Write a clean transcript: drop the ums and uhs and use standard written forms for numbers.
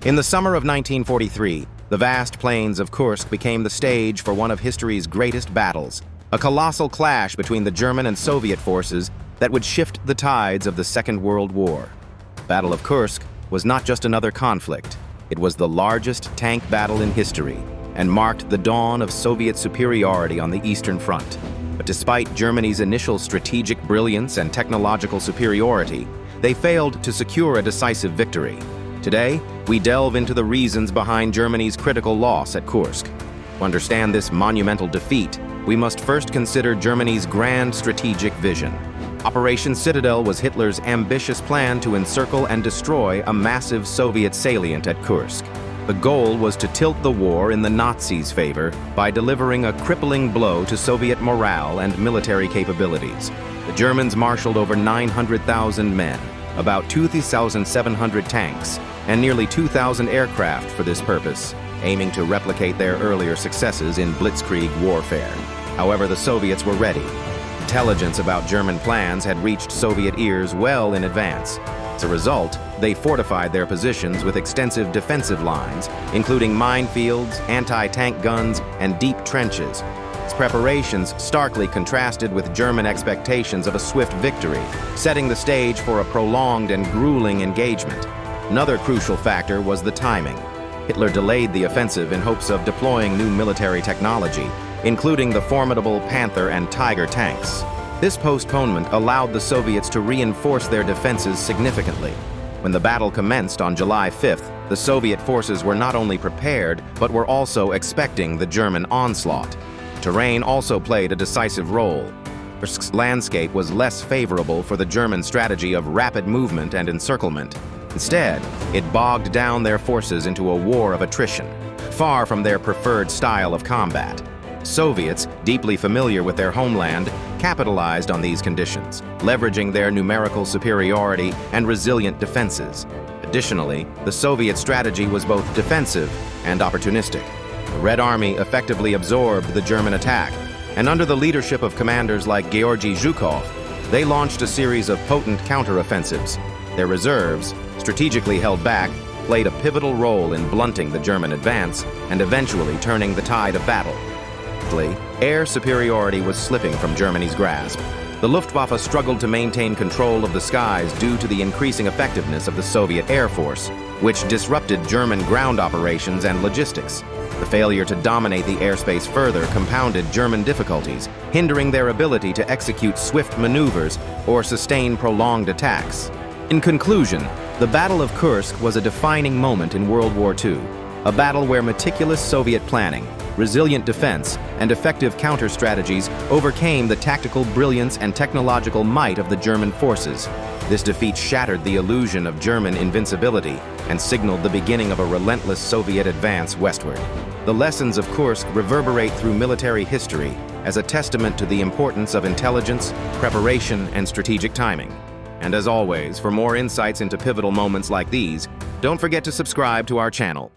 In the summer of 1943, the vast plains of Kursk became the stage for one of history's greatest battles, a colossal clash between the German and Soviet forces that would shift the tides of the Second World War. The Battle of Kursk was not just another conflict. It was the largest tank battle in history and marked the dawn of Soviet superiority on the Eastern Front. But despite Germany's initial strategic brilliance and technological superiority, they failed to secure a decisive victory. Today, we delve into the reasons behind Germany's critical loss at Kursk. To understand this monumental defeat, we must first consider Germany's grand strategic vision. Operation Citadel was Hitler's ambitious plan to encircle and destroy a massive Soviet salient at Kursk. The goal was to tilt the war in the Nazis' favor by delivering a crippling blow to Soviet morale and military capabilities. The Germans marshaled over 900,000 men, about 2,700 tanks, and nearly 2,000 aircraft for this purpose, aiming to replicate their earlier successes in blitzkrieg warfare. However, the Soviets were ready. Intelligence about German plans had reached Soviet ears well in advance. As a result, they fortified their positions with extensive defensive lines, including minefields, anti-tank guns, and deep trenches. These preparations starkly contrasted with German expectations of a swift victory, setting the stage for a prolonged and grueling engagement. Another crucial factor was the timing. Hitler delayed the offensive in hopes of deploying new military technology, including the formidable Panther and Tiger tanks. This postponement allowed the Soviets to reinforce their defenses significantly. When the battle commenced on July 5th, the Soviet forces were not only prepared, but were also expecting the German onslaught. Terrain also played a decisive role. Kursk's landscape was less favorable for the German strategy of rapid movement and encirclement. Instead, it bogged down their forces into a war of attrition, far from their preferred style of combat. Soviets, deeply familiar with their homeland, capitalized on these conditions, leveraging their numerical superiority and resilient defenses. Additionally, the Soviet strategy was both defensive and opportunistic. The Red Army effectively absorbed the German attack, and under the leadership of commanders like Georgy Zhukov, they launched a series of potent counteroffensives. Their reserves, strategically held back, played a pivotal role in blunting the German advance and eventually turning the tide of battle. Air superiority was slipping from Germany's grasp. The Luftwaffe struggled to maintain control of the skies due to the increasing effectiveness of the Soviet Air Force, which disrupted German ground operations and logistics. The failure to dominate the airspace further compounded German difficulties, hindering their ability to execute swift maneuvers or sustain prolonged attacks. In conclusion, the Battle of Kursk was a defining moment in World War II, a battle where meticulous Soviet planning, resilient defense, and effective counter-strategies overcame the tactical brilliance and technological might of the German forces. This defeat shattered the illusion of German invincibility and signaled the beginning of a relentless Soviet advance westward. The lessons of Kursk reverberate through military history as a testament to the importance of intelligence, preparation, and strategic timing. And as always, for more insights into pivotal moments like these, don't forget to subscribe to our channel.